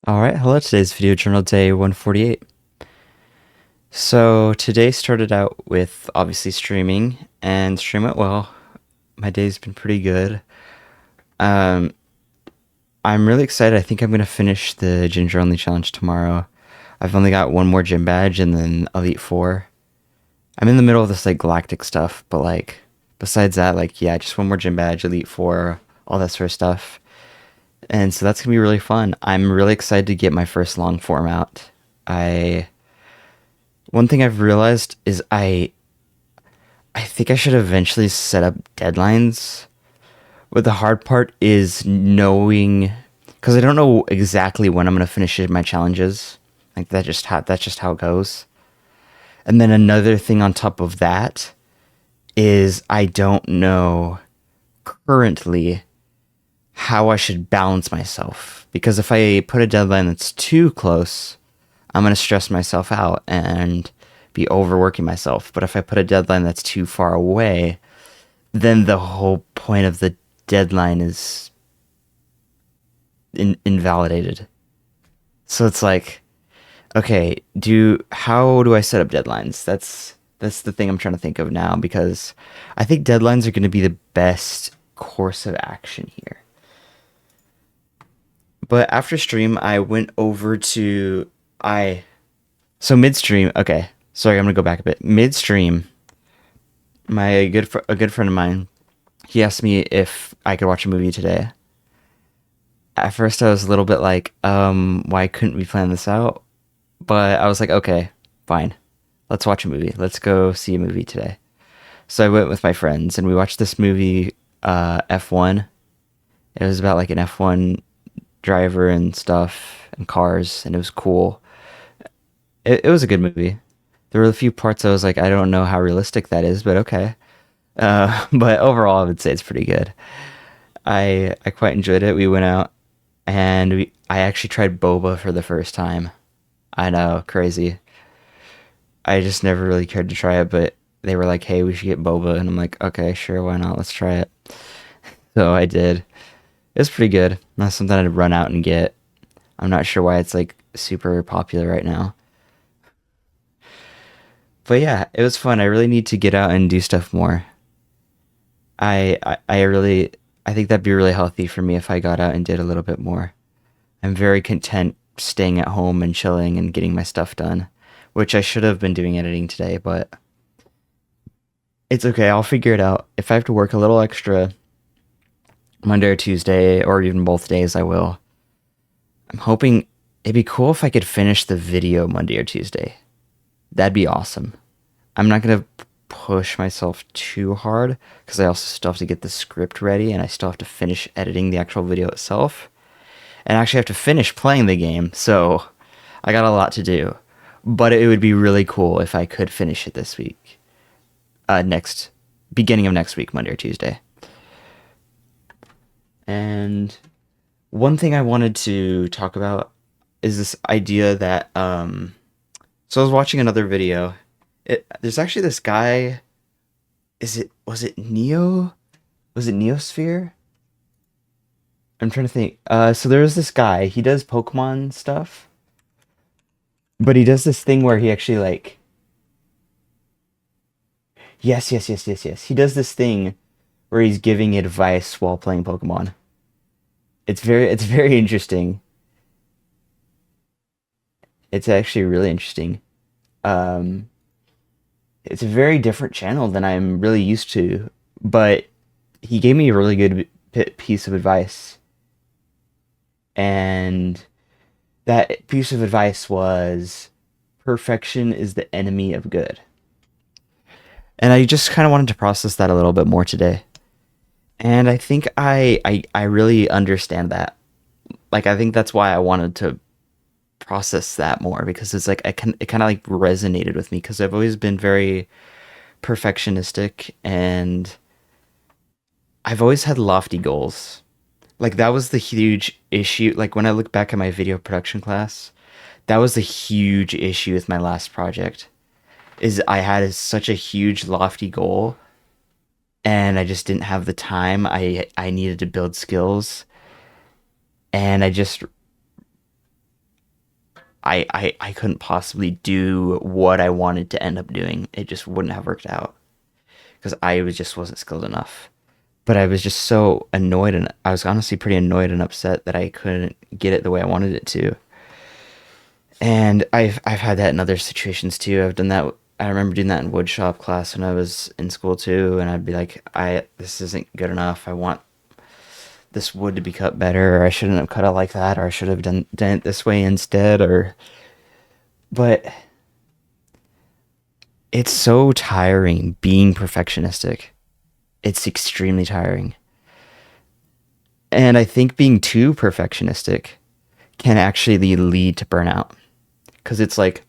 Alright, hello, today's video journal day 148. So today started out with obviously streaming, and stream went well. My day's been pretty good. Um, I'm really excited. I think I'm gonna finish the Ginger Only Challenge tomorrow. I've only got one more gym badge and then Elite Four. I'm in the middle of this like galactic stuff, but like besides that, like yeah, just one more gym badge, Elite Four, all that sort of stuff. And so that's gonna be really fun. I'm really excited to get my first long form out. I One thing I've realized is I think I should eventually set up deadlines. But the hard part is knowing, because I don't know exactly when I'm gonna finish my challenges. Like that's just how it goes. And then another thing on top of that is I don't know currently how I should balance myself, because if I put a deadline that's too close, I'm going to stress myself out and be overworking myself. But if I put a deadline that's too far away, then the whole point of the deadline is invalidated. So it's like, okay, do how do I set up deadlines? That's the thing I'm trying to think of now, because I think deadlines are going to be the best course of action here. But after stream, I went over to I so midstream. Okay, sorry, I'm gonna go back a bit. Midstream, a good friend of mine, he asked me if I could watch a movie today. At first, I was a little bit like, why couldn't we plan this out? But I was like, okay, fine, let's watch a movie. Let's go see a movie today. So I went with my friends and we watched this movie, F1. It was about like an F1 driver and stuff and cars, and it was cool. It was a good movie. There were a few parts I was like, I don't know how realistic that is, but okay. But overall, I would say it's pretty good. I quite enjoyed it. We went out and I actually tried boba for the first time. I know, crazy. I just never really cared to try it, but they were like, "Hey, we should get boba," and I'm like, "Okay, sure, why not? Let's try it." So I did. It was pretty good. Not something I'd run out and get. I'm not sure why it's like super popular right now. But yeah, it was fun. I really need to get out and do stuff more. I really I think that'd be really healthy for me if I got out and did a little bit more. I'm very content staying at home and chilling and getting my stuff done, which I should have been doing editing today, but it's okay. I'll figure it out. If I have to work a little extra Monday or Tuesday or even both days, I will. I'm hoping it'd be cool if I could finish the video Monday or Tuesday. That'd be awesome. I'm not gonna push myself too hard because I also still have to get the script ready and I still have to finish editing the actual video itself and actually have to finish playing the game. So I got a lot to do, but it would be really cool if I could finish it this week, next beginning of next week, Monday or Tuesday. And one thing I wanted to talk about is this idea that so I was watching another video. There's actually this guy. Was it Neo? Was it Neosphere? I'm trying to think. So there was this guy. He does Pokemon stuff, but he does this thing where he actually like yes. He does this thing where he's giving advice while playing Pokemon. It's very interesting. It's actually really interesting. Um, it's a very different channel than I'm really used to, but he gave me a really good piece of advice, and that piece of advice was perfection is the enemy of good. And I just kind of wanted to process that a little bit more today. And I think I really understand that. Like I think that's why I wanted to process that more, because it's like it kind of like resonated with me because I've always been very perfectionistic and I've always had lofty goals. Like that was the huge issue. Like when I look back at my video production class, that was the huge issue with my last project. Is I had such a huge lofty goal and I just didn't have the time. I needed to build skills and I just I couldn't possibly do what I wanted to end up doing. It just wouldn't have worked out because I was just wasn't skilled enough. But I was just so annoyed, and I was honestly pretty annoyed and upset that I couldn't get it the way I wanted it to. And I've had that in other situations too. I've done that. I remember doing that in woodshop class when I was in school too, and I'd be like, I this isn't good enough. I want this wood to be cut better, or I shouldn't have cut it like that, or I should have done it this way instead, or but it's so tiring being perfectionistic. It's extremely tiring. And I think being too perfectionistic can actually lead to burnout because it's like,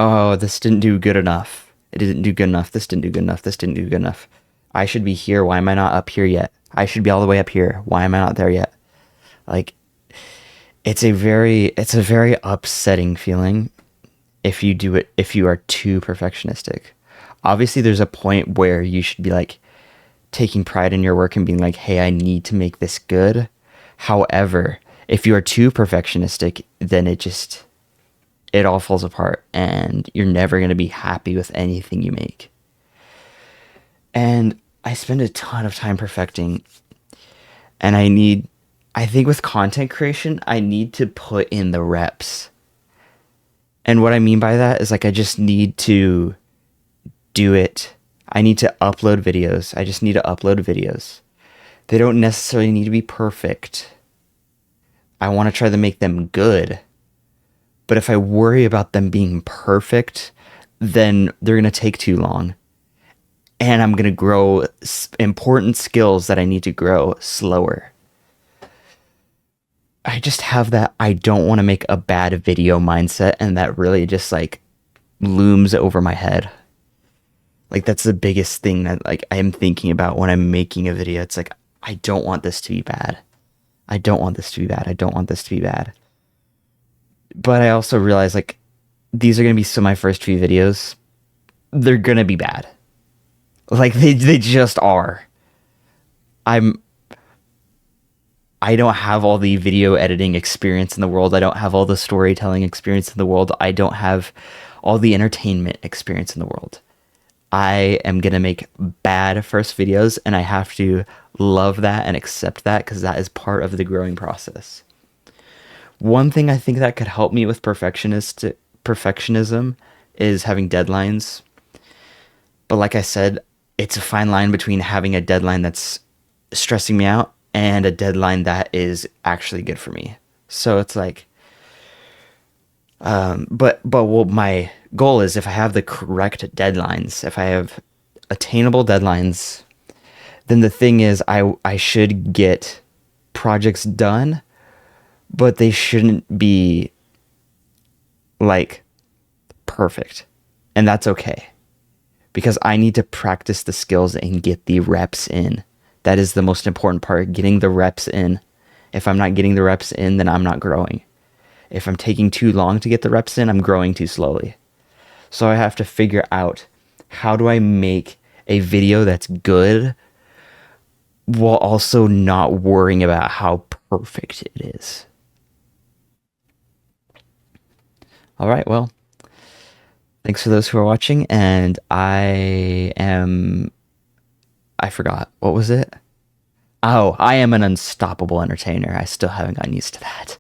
oh, this didn't do good enough. It didn't do good enough. This didn't do good enough. This didn't do good enough. I should be here. Why am I not up here yet? I should be all the way up here. Why am I not there yet? Like it's a very upsetting feeling if you are too perfectionistic. Obviously there's a point where you should be like taking pride in your work and being like, "Hey, I need to make this good." However, if you are too perfectionistic, then it all falls apart and you're never going to be happy with anything you make. And I spend a ton of time perfecting, and I think with content creation, I need to put in the reps. And what I mean by that is like I just need to do it. I need to upload videos. I just need to upload videos. They don't necessarily need to be perfect. I want to try to make them good. But if I worry about them being perfect, then they're going to take too long. And I'm going to grow important skills that I need to grow slower. I just have that I don't want to make a bad video mindset, and that really just like looms over my head. Like that's the biggest thing that like I am thinking about when I'm making a video. It's like I don't want this to be bad. I don't want this to be bad. I don't want this to be bad. But I also realize like these are going to be some of my first few videos. They're going to be bad. Like they just are. I'm I don't have all the video editing experience in the world. I don't have all the storytelling experience in the world. I don't have all the entertainment experience in the world. I am going to make bad first videos, and I have to love that and accept that because that is part of the growing process. One thing I think that could help me with perfectionism is having deadlines. But like I said, it's a fine line between having a deadline that's stressing me out and a deadline that is actually good for me. So it's like, but well, my goal is if I have the correct deadlines, if I have attainable deadlines, then the thing is I should get projects done, but they shouldn't be like perfect. And that's okay because I need to practice the skills and get the reps in. That is the most important part, getting the reps in. If I'm not getting the reps in, then I'm not growing. If I'm taking too long to get the reps in, I'm growing too slowly. So I have to figure out how do I make a video that's good while also not worrying about how perfect it is. All right, well, thanks for those who are watching, and I forgot. What was it? Oh, I am an unstoppable entertainer. I still haven't gotten used to that.